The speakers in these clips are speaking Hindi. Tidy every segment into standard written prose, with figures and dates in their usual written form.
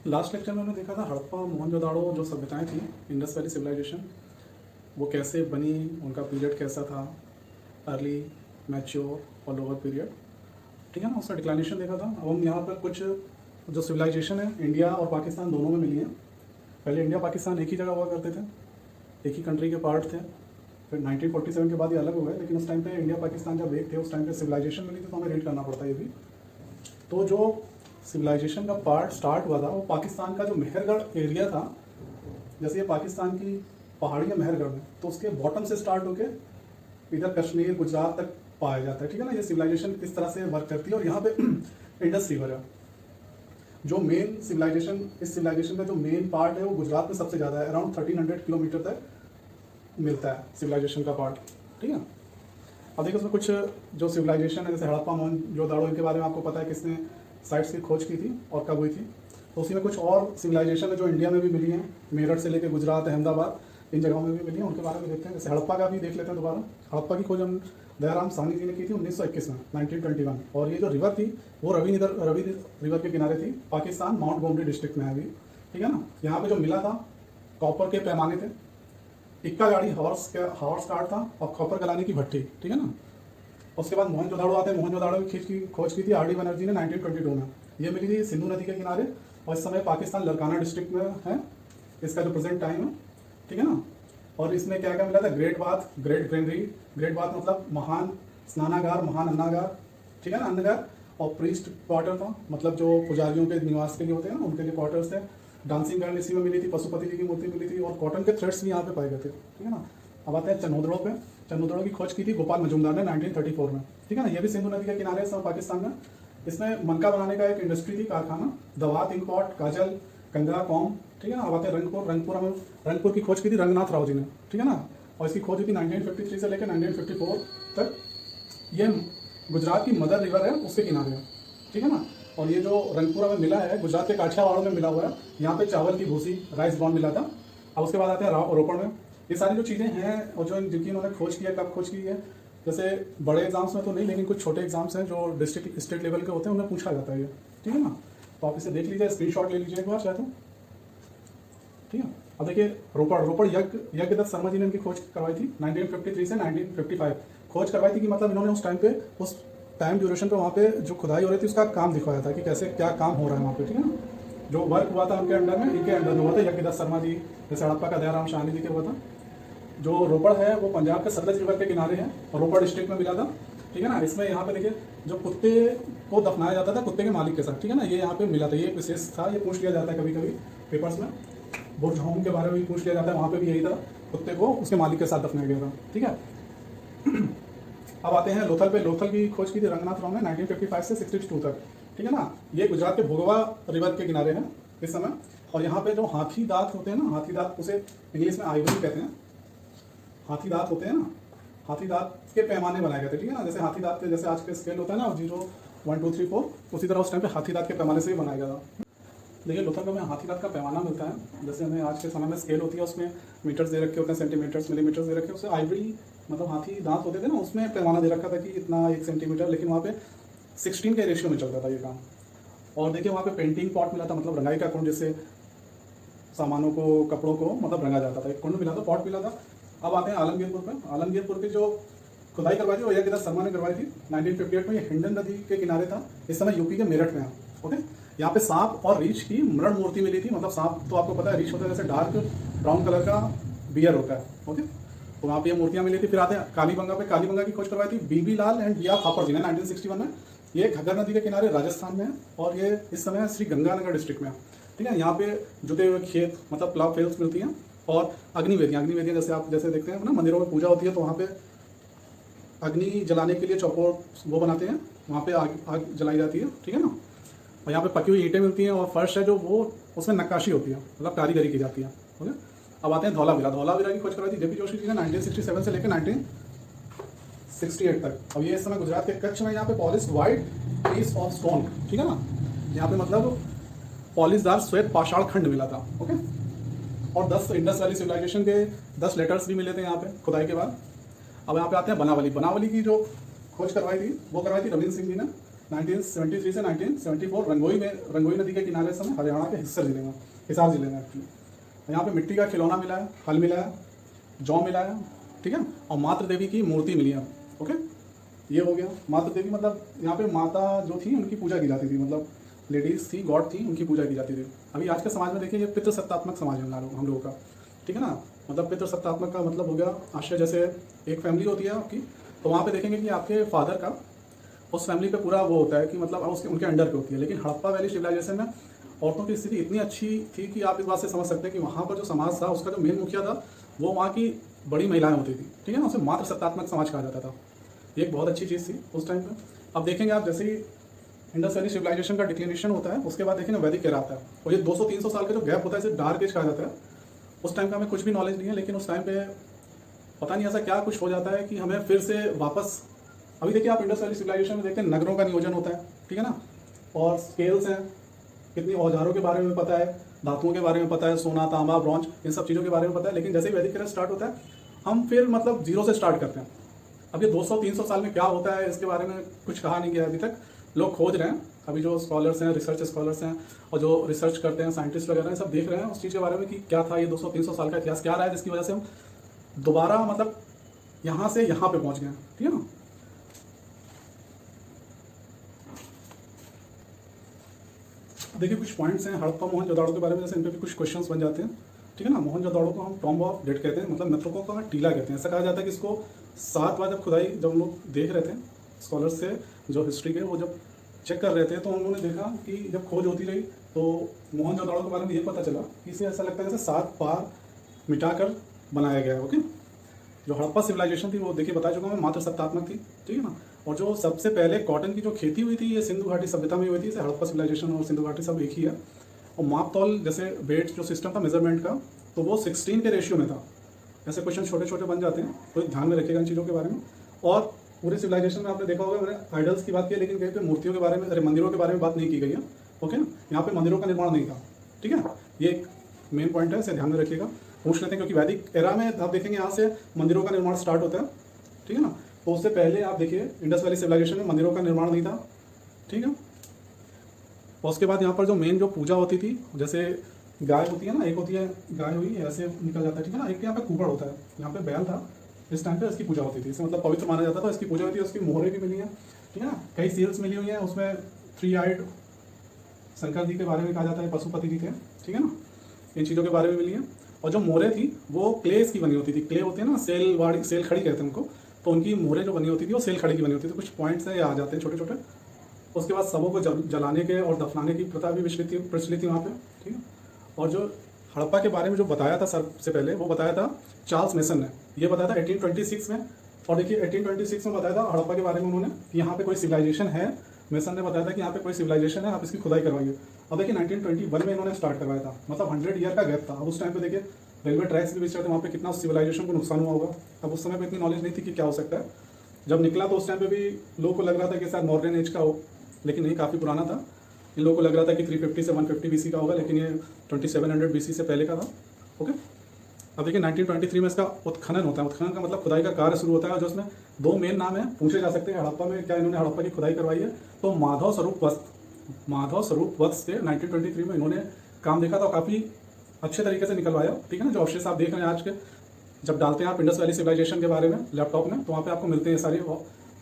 लास्ट लेक्चर में हमने देखा था हड़प्पा मोहनजोदाड़ो जो सभ्यताएं थी, इंडस वैली सिविलाइजेशन, वो कैसे बनी, उनका पीरियड कैसा था, अर्ली, मैच्योर और लोअर पीरियड, ठीक है ना। उसका डिक्लाइनेशन देखा था। अब हम यहाँ पर कुछ जो सिविलाइजेशन है इंडिया और पाकिस्तान दोनों में मिली है। पहले इंडिया पाकिस्तान एक ही जगह हुआ करते थे, एक ही कंट्री के पार्ट थे। फिर 1947 के बाद ये अलग हो गए, लेकिन उस टाइम पे इंडिया पाकिस्तान जब एक थे उस टाइम पे सिविलाइजेशन मिली थी, तो हमें रीड करना पड़ता है ये भी। तो जो सिविलाइजेशन का पार्ट स्टार्ट हुआ था वो पाकिस्तान का जो मेहरगढ़ एरिया था, जैसे ये पाकिस्तान की पहाड़ियाँ मेहरगढ़ में, तो उसके बॉटम से स्टार्ट होके इधर कश्मीर गुजरात तक पाया जाता है, ठीक है ना। ये सिविलाइजेशन इस तरह से वर्क करती है। और यहाँ पे इंडस रिवर है जो मेन सिविलाइजेशन, इस सिविलाइजेशन का जो मेन पार्ट है वो गुजरात में सबसे ज़्यादा है, अराउंड 1300 किलोमीटर तक मिलता है सिविलाइजेशन का पार्ट, ठीक है। अब देखो उसमें कुछ जो सिविलाइजेशन है, जैसे हड़प्पा मोहनजोदाड़ो, इनके बारे में आपको पता है किसने साइट्स की खोज की थी और कब हुई थी। तो उसी में कुछ और सिविलाइजेशन है जो इंडिया में भी मिली हैं, मेरठ से लेकर गुजरात, अहमदाबाद, इन जगहों में भी मिली हैं। उनके बारे में देखते हैं। जैसे हड़प्पा का भी देख लेते हैं दोबारा। हड़प्पा की खोज हम दयाराम साहनी जी ने की थी 1921 में, 1921। और ये जो रिवर थी वो रवि रिवर के किनारे थी, पाकिस्तान माउंट गोमरी डिस्ट्रिक्ट में है अभी, ठीक है ना। यहाँ पे जो मिला था कॉपर के पैमाने थे, इक्का गाड़ी हॉर्स कार्ड था और कॉपर गलाने की भट्टी, ठीक है ना। उसके बाद मोहनजोदाड़ो आते हैं। मोहनजोदाड़ो की खोज की थी आर डी बनर्जी ने 1922 में। ये मिली थी सिंधु नदी के किनारे और इस समय पाकिस्तान लड़काना डिस्ट्रिक्ट में है, इसका जो प्रेजेंट टाइम है, ठीक है ना। और इसमें क्या क्या मिला था, great bath, great granary, great bath मतलब महान स्नानागार, महान अन्नागार, ठीक है ना, अन्नगार। और प्रीस्ट क्वार्टर था, मतलब जो पुजारियों के निवास के लिए होते हैं ना, उनके लिए क्वार्टर्स थे। डांसिंग गर्ल इसी में मिली थी, पशुपति जी की मूर्ति मिली थी और कॉटन के थ्रेड्स भी यहाँ पे पाए गए थे, ठीक है ना। अब आते हैं चन्नोदड़ो पे। चन्नोदड़ो की खोज की थी गोपाल मजूमदार ने 1934 में, ठीक है ना। ये भी सिंधु नदी के किनारे है पाकिस्तान में। इसमें मनका बनाने का एक इंडस्ट्री थी, कारखाना, दवात, इंकॉट, काजल, कंगरा, कॉम, ठीक है ना। अब आते हैं रंगपुर की खोज की थी रंगनाथ राव जी ने, ठीक है ना। और इसकी खोज हुई थी 1953 से लेकर 1954 तक। ये गुजरात की मदर रिवर है, उसके किनारे है, ठीक है ना। और ये जो रंगपुरा में मिला है गुजरात के काठियावाड़ में मिला हुआ है। यहाँ पे चावल की भूसी, राइस ब्राउन मिला था। अब उसके बाद आते हैं रोपड़ में। ये सारी जो चीज़ें हैं और जो जिनकी उन्होंने खोज की है, कब खोज की है, जैसे बड़े एग्जाम्स में तो नहीं, लेकिन कुछ छोटे एग्जाम्स हैं जो डिस्ट्रिक्ट स्टेट लेवल के होते हैं, उन्हें पूछा जाता है ये, ठीक है ना। तो आप इसे देख लीजिए, स्क्रीनशॉट ले लीजिए एक बार चाहे तो, ठीक है। अब देखिए रोपड़ यज्ञदत्त शर्मा जी ने इनकी खोज करवाई थी 1953 से 1955। खोज करवाई थी कि मतलब इन्होंने उस टाइम पे, उस टाइम ड्यूरेशन पे वहाँ पे जो खुदाई हो रही थी उसका काम दिखवाया था कि कैसे क्या काम हो रहा है वहाँ पे, ठीक है ना। जो वर्क हुआ था उनके अंडर में, इनके अंडर में हुआ था। यज्ञदत्त शर्मा जी, जैसे हड़प्पा का दयाराम साहनी जी के हुआ था। जो रोपड़ है वो पंजाब के सतलज रिवर के किनारे है और रोपड़ डिस्ट्रिक्ट में मिला था, ठीक है ना। इसमें यहाँ पे देखिए जो कुत्ते को दफनाया जाता था कुत्ते के मालिक के साथ, ठीक है ना, ये यहाँ पे मिला था। ये विशेष था, ये पूछ लिया जाता है कभी कभी पेपर्स में। बुर्ज होम के बारे में भी पूछ लिया जाता है, वहाँ पे भी यही था, कुत्ते को उसके मालिक के साथ दफनाया गया था, ठीक है। अब आते हैं लोथल पे। लोथल की खोज की थी रंगनाथ राव ने 1955 से 62 तक, ठीक है ना। ये गुजरात के भोगवा रिवर के किनारे हैं इस समय। और यहाँ पे जो हाथी दांत होते हैं ना, हाथी दांत, उसे इंग्लिश में आइवरी कहते हैं। हाथी दांत होते हैं ना, हाथी दांत के पैमाने बनाए गए थे, ठीक है ना। जैसे हाथी दांत के जैसे आज के स्केल होता है ना 0, 1, 2, 3, 4, उसी तरह उस टाइम पे हाथी दांत के पैमाने से ही बनाया गया था। देखिए लोथल में हाथी दांत का पैमाना मिलता है। जैसे हमें आज के समय में स्केल होती है, उसमें मीटर्स दे रखे होते हैं, सेंटीमीटर्स, मिलीमीटर्स दे रखे हैं। उससे आइवरी मतलब हाथी दांत होते थे ना, उसमें पैमाना दे रखा था कि इतना 1 सेंटीमीटर, लेकिन वहाँ पे 16 के रेशियो में चलता था ये काम। और देखिए वहाँ पे पेंटिंग पॉट मिला था, मतलब रंगाई का कुंड, जिससे सामानों को, कपड़ों को मतलब रंगा जाता था। एक कुंड मिला था, पॉट मिला था। अब आते हैं आलमगीरपुर पर। आलमगीरपुर की जो खुदाई करवाई थी वो यज्ञदत्त शर्मा ने करवाई थी 1958 में। ये हिंडन नदी के किनारे था, इस समय यूपी के मेरठ में है, ओके। यहाँ पे सांप और रीछ की मृण मूर्ति मिली थी। मतलब सांप तो आपको पता है, रीछ होता है जैसे डार्क ब्राउन कलर का बियर होता है, ओके। तो वहाँ पे ये मूर्तियाँ मिली थी। फिर आते हैं कालीबंगा पे। कालीबंगा की खोज करवाई थी बीबी लाल एंड बिया थापर जी ने 1961 में। ये घग्गर नदी के किनारे राजस्थान में है और ये इस समय श्री गंगानगर डिस्ट्रिक्ट में है, ठीक है। यहाँ पे जुते हुए खेत, मतलब प्लाव फील्ड्स मिलती हैं। और अग्निवेदियाँ जैसे आप जैसे देखते हैं ना, मंदिरों में पूजा होती है तो वहाँ पे अग्नि जलाने के लिए चौकोर वो बनाते हैं, वहाँ पे आग जलाई जाती है, ठीक है ना। और यहाँ पे पकी हुई ईंटें मिलती हैं और फर्श है जो वो, उसमें नक्काशी होती है, मतलब कारीगरी की जाती है, ओके। अब आते हैं धौलावीरा। धौलावीरा की खोज करवाई थी जेपी जोशी जी ने 1967 से लेकर 1968 तक। अब ये इस समय गुजरात के कच्छ में, यहाँ पे polish white piece of stone, ठीक है ना। यहाँ पे मतलब पॉलिशदार श्वेत पाषाण खंड मिला था, ओके। और 10 इंडस वैली सिविलाइजेशन के 10 लेटर्स भी मिले थे यहाँ पे खुदाई के बाद। अब यहाँ पे आते हैं बनावली। बनावली की जो खोज करवाई थी वो करवाई थी रविंद्र सिंह जी ने 1973 से 1974 रंगोई नदी के किनारे समय हरियाणा के हिसार जिले में एक्चुअली यहाँ पे मिट्टी का खिलौना मिला है, हल मिला है, जौ मिला है, ठीक है, और मातृ देवी की मूर्ति मिली है। ओके, ये हो गया मातृ देवी, मतलब यहाँ पे माता जो थी उनकी पूजा की जाती थी, मतलब लेडीज थी, गॉड थी, उनकी पूजा की जाती थी। अभी आज के समाज में देखिए ये पितृसत्तात्मक समाज है हम लोगों का, ठीक है ना। मतलब पितृसत्तात्मक का मतलब हो गया आश्रय, जैसे एक फैमिली होती है आपकी, तो वहाँ पे देखेंगे कि आपके फादर का उस फैमिली पे पूरा वो होता है कि मतलब उनके अंडर पे होती है। लेकिन हड़प्पा वैली सिविलाइजेशन में औरतों की स्थिति इतनी अच्छी थी कि आप इस बात से समझ सकते हैं कि वहाँ पर जो समाज था उसका जो मेन मुखिया था वो वहाँ की बड़ी महिलाएं होती थी, ठीक है ना, उसे मातृसत्तात्मक समाज कहा जाता था। ये एक बहुत अच्छी चीज़ थी उस टाइम पे। अब देखेंगे आप, जैसे ही इंडस वैली सिविलाइजेशन का डिक्लिनेशन होता है उसके बाद देखेंगे वैदिक एरा आता है, और ये 200-300 साल का जो गैप होता है इसे डार्क एज कहा जाता है। उस टाइम का हमें कुछ भी नॉलेज नहीं है, लेकिन उस टाइम पे पता नहीं ऐसा क्या कुछ हो जाता है कि हमें फिर से वापस, अभी देखिए आप इंडस वैली सिविलाइजेशन में देखते हैं नगरों का नियोजन होता है, ठीक है ना, और स्केल्स हैं, कितनी औजारों के बारे में पता है, धातुओं के बारे में पता है, सोना, तांबा, ब्रॉन्ज, इन सब चीज़ों के बारे में पता है। लेकिन जैसे ही वैदिक एरा स्टार्ट होता है हम फिर मतलब जीरो से स्टार्ट करते हैं। अब ये 200-300 साल में क्या होता है इसके बारे में कुछ कहा नहीं गया अभी तक, लोग खोज रहे हैं। अभी जो स्कॉलर्स हैं, रिसर्च स्कॉलर्स हैं, और जो रिसर्च करते हैं, साइंटिस्ट वगैरह हैं, सब देख रहे हैं उस चीज़ के बारे में कि क्या था ये 200-300 साल का इतिहास क्या रहा है जिसकी वजह से हम दोबारा मतलब यहाँ से यहाँ पे पहुँच गए, ठीक है ना। देखिए कुछ पॉइंट्स हैं हड़प्पा मोहनजोदाड़ो के बारे में, जैसे इन पे भी कुछ क्वेश्चंस बन जाते हैं, ठीक है ना। मोहनजोदाड़ो को हम टॉम्ब ऑफ डेड कहते हैं, मतलब मृतकों का टीला कहते हैं। ऐसा कहा जाता है कि इसको 7 बार जब खुदाई, जब हम लोग देख रहे थे स्कॉलर्स से जो हिस्ट्री के, वो जब चेक कर रहे थे तो उन्होंने देखा कि जब खोज होती रही तो मोहनजोदाड़ो के बारे में ये पता चला कि इसे ऐसा लगता है जैसे 7 बार मिटाकर बनाया गया है। ओके, जो हड़प्पा सिविलाइजेशन थी वो देखिए बता चुका हूँ मातृसत्तात्मक थी, ठीक है ना। और जो सबसे पहले कॉटन की जो खेती हुई थी ये सिंधु घाटी सभ्यता में हुई थी। हड़प्पा सिविलाइजेशन और सिंधु घाटी सब एक ही है। और माप तौल जैसे वेट जो सिस्टम था मेजरमेंट का, तो वो 16 के रेशियो में था। ऐसे क्वेश्चन छोटे छोटे बन जाते हैं, तो ध्यान में रखिएगा इन चीज़ों के बारे में। और पूरे सिविलाइजेशन में आपने देखा होगा मैंने आइडल्स की बात की, लेकिन कहीं पे मूर्तियों के बारे में, अरे मंदिरों के बारे में बात नहीं की गई है। ओके ना, यहाँ पे मंदिरों का निर्माण नहीं था, ठीक है। ये एक मेन पॉइंट है, इसे ध्यान में रखिएगा। पूछ लेते हैं क्योंकि वैदिक एरा में आप देखेंगे यहाँ से मंदिरों का निर्माण स्टार्ट होता है, ठीक है ना। तो उससे पहले आप देखिए इंडस वैली सिविलाइजेशन में मंदिरों का निर्माण नहीं था, ठीक है। और उसके बाद यहाँ पर जो मेन जो पूजा होती थी, जैसे गाय होती है ना, एक होती है गाय हुई ऐसे निकल जाता है, ठीक है ना। एक यहाँ पे कुबड़ होता है, यहाँ पे बैल था, इस टाइम पे इसकी पूजा होती थी, इसे मतलब पवित्र माना जाता था, इसकी पूजा होती है। उसकी मोहरें भी मिली हैं, ठीक है ना। कई सील्स मिली हुई हैं, उसमें 3 आइड शंकर जी के बारे में कहा जाता है, पशुपति जी थे, ठीक है ना। इन चीज़ों के बारे में मिली है। और जो मोहरें थी वो क्लेस की बनी होती थी, क्ले होते हैं ना, सेल खड़ी कहते हैं उनको, तो उनकी मोहरें जो बनी होती थी वो सेल खड़ी की बनी होती थी। कुछ पॉइंट्स हैं ये आ जाते हैं छोटे छोटे। उसके बाद शवों को जलाने के और दफनाने की प्रथा भी प्रचलित थी वहाँ पे, ठीक है। और जो हड़प्पा के बारे में जो बताया था सबसे पहले, वो बताया था चार्ल्स मेसन ने। ये बताया था 1826 में। और देखिए 1826 में बताया था हड़प्पा के बारे में उन्होंने कि यहाँ पे कोई सिविलाइजेशन है। मेसन ने बताया था कि यहाँ पे कोई सिविलाइजेशन है, आप इसकी खुदाई करवाइए। अब देखिए 1921 में इन्होंने स्टार्ट करवाया था, मतलब 100 ईयर का गैप था। अब उस टाइम पे देखिए रेलवे ट्रैक्स भी बीच थे, वहाँ पे कितना सिविलाइजेशन को नुकसान हुआ होगा। अब उस समय पे इतनी नॉलेज नहीं थी कि क्या हो सकता है। जब निकला तो उस टाइम पे भी लोगों को लग रहा था कि शायद मॉडर्न एज का हो, लेकिन नहीं, काफ़ी पुराना था। इन लोगों को लग रहा था कि 350 से 150 BC का होगा, लेकिन ये 2700 BC से पहले का था। ओके, अब देखिए 1923 में इसका उत्खनन होता है। उत्खनन का मतलब खुदाई का कार्य शुरू होता है, जो उसमें 2 मेन नाम है पूछे जा सकते हैं। हड़प्पा में क्या इन्होंने हड़प्पा की खुदाई करवाई है, तो माधव स्वरूप वत्स से 1923 में इन्होंने काम देखा था, काफ़ी अच्छे तरीके से निकलवाया, ठीक है ना। जो अवशेष आप देख रहे हैं आज के, जब डालते हैं आप इंडस वैली सिविलाइजेशन के बारे में लैपटॉप में, तो वहाँ पे आपको मिलते हैं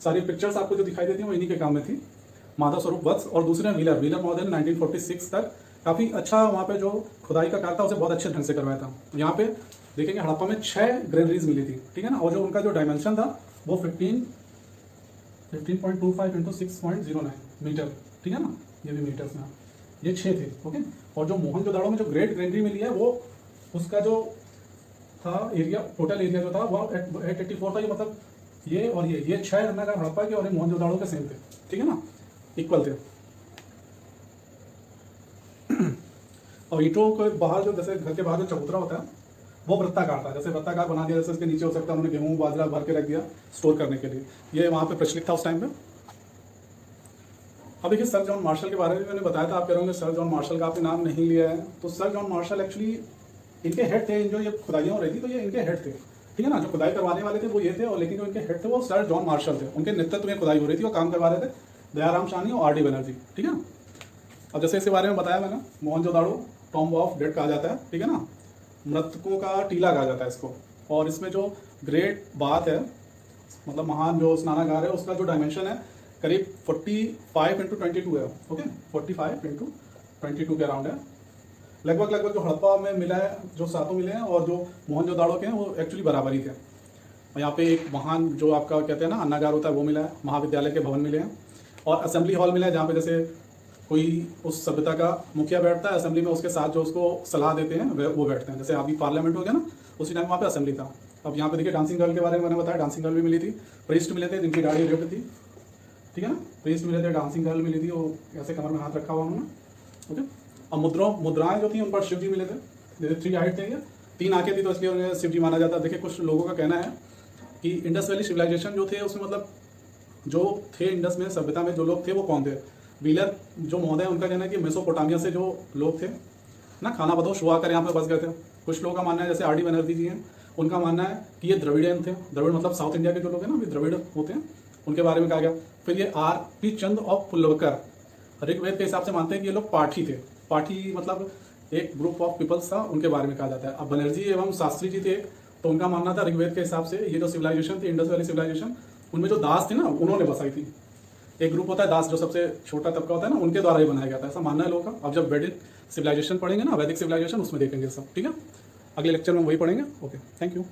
सारी पिक्चर्स आपको जो दिखाई देती हैं वो इन्हीं के काम में थी, माधव स्वरूप वत्स। और दूसरे व्हीलर मॉडल 1946 तक काफ़ी अच्छा वहाँ पे जो खुदाई का कार्य था उसे बहुत अच्छे ढंग से करवाया था। यहाँ पे देखेंगे हड़प्पा में 6 ग्रेनरीज मिली थी, ठीक है ना। और जो उनका जो डायमेंशन था वो 15.25 × 6.09 मीटर, ठीक है ना। ये भी मीटर्स में, ये 6 थे। ओके, और जो मोहनजोदाड़ो में जो ग्रेट ग्रेनरी मिली है वो उसका जो था एरिया, टोटल एरिया जो था वो 884 था। ये मतलब ये और ये 6 नगर हड़प्पा के और ये मोहनजोदाड़ो के सेम थे, ठीक है ना, इक्वल थे। और ईंटों के बाहर जो, जैसे घर के बाहर जो चबूतरा होता है वो वृत्ताकार था, जैसे वृत्ताकार बना दिया, जैसे इसके नीचे हो सकता है उन्होंने गेहूं बाजरा भर के रख दिया स्टोर करने के लिए। ये वहाँ पे प्रचलित था उस टाइम पे। अब देखिए सर जॉन मार्शल के बारे में मैंने बताया था, आप कह रहे होंगे सर जॉन मार्शल का आपने नाम नहीं लिया है। तो सर जॉन मार्शल एक्चुअली इनके हेड थे, जो ये खुदाइयाँ हो रही थी तो ये इनके हेड थे, ठीक है ना। जो खुदाई करवाने वाले थे वो ये थे, और लेकिन जो इनके हेड थे वो सर जॉन मार्शल थे। उनके नेतृत्व में खुदाई हो रही थी, वो काम करवा रहे थे। दयाराम शाहनी और आर डी बनर्जी, ठीक है। अब जैसे इसके बारे में बताया मैंने, मोहनजोदाड़ो टॉम्ब ऑफ डेड कहा जाता है, ठीक है ना, मृतकों का टीला कहा जाता है इसको। और इसमें जो ग्रेट बात है, मतलब महान जो स्नानागार है, उसका जो डायमेंशन है करीब 45 × 22 है, ओके, 45 × 22 के अराउंड है। लगभग जो हड़प्पा में मिला है, जो सातों मिले हैं और जो मोहनजोदाड़ो के हैं, वो एक्चुअली बराबर ही थे। और यहाँ पे एक महान जो आपका कहते हैं ना अन्नागार होता है वो मिला है, महाविद्यालय के भवन मिले हैं, और असेंबली हॉल मिला है, जहाँ पे जैसे कोई उस सभ्यता का मुखिया बैठता है असेंबली में, उसके साथ जो उसको सलाह देते हैं वो बैठते हैं। जैसे अभी पार्लियामेंट हो गया ना, उसी टाइम वहाँ पे असेंबली था। अब यहाँ पे देखिए डांसिंग गर्ल के बारे में मैंने बताया, डांसिंग गर्ल भी मिली थी, प्रीस्ट मिले थे जिनकी दाढ़ी रिप्ड थी, ठीक है ना, प्रीस्ट मिले थे, डांसिंग गर्ल मिली थी, वो ऐसे कमर में हाथ रखा हुआ उन्होंने, ओके। अब मुद्राएं जो थी उन पर शिव जी मिले थे, जैसे 3 हाइट थे, 3 आंखें थी, तो इसलिए उन्हें शिव जी माना जाता है। देखिए कुछ लोगों का कहना है कि इंडस वैली सिविलाइजेशन जो थे उसमें मतलब जो थे इंडस में सभ्यता में जो लोग थे वो कौन थे। व्हीलर जो महोदय उनका कहना है कि मेसोपोटामिया से जो लोग थे ना, खाना बदोश हुआ कर यहाँ पे बस गए थे। कुछ लोगों का मानना है, जैसे आर डी बनर्जी जी हैं, उनका मानना है कि ये द्रविडियन थे। द्रविड़ मतलब साउथ इंडिया के जो लोग हैं ना, ये द्रविड़ होते हैं, उनके बारे में कहा गया। फिर ये R P Chand of Pulavkar Rigveda के हिसाब से मानते हैं कि ये लोग पाठी थे। पाठी मतलब एक ग्रुप ऑफ पीपल्स था, उनके बारे में कहा जाता है। अब बनर्जी एवं शास्त्री जी थे, तो उनका मानना था ऋग्वेद के हिसाब से ये जो सिविलाइजेशन थी इंडस वैली सिविलाइजेशन, उनमें जो दास थे ना उन्होंने बसाई थी। एक ग्रुप होता है दास, जो सबसे छोटा तबका होता है ना, उनके द्वारा ही बनाया गया था, ऐसा मानना है लोगों का। अब जब वैदिक सिविलाइजेशन पढ़ेंगे ना, वैदिक सिविलाइजेशन, उसमें देखेंगे सब, ठीक है। अगले लेक्चर में वही पढ़ेंगे। Okay, thank you.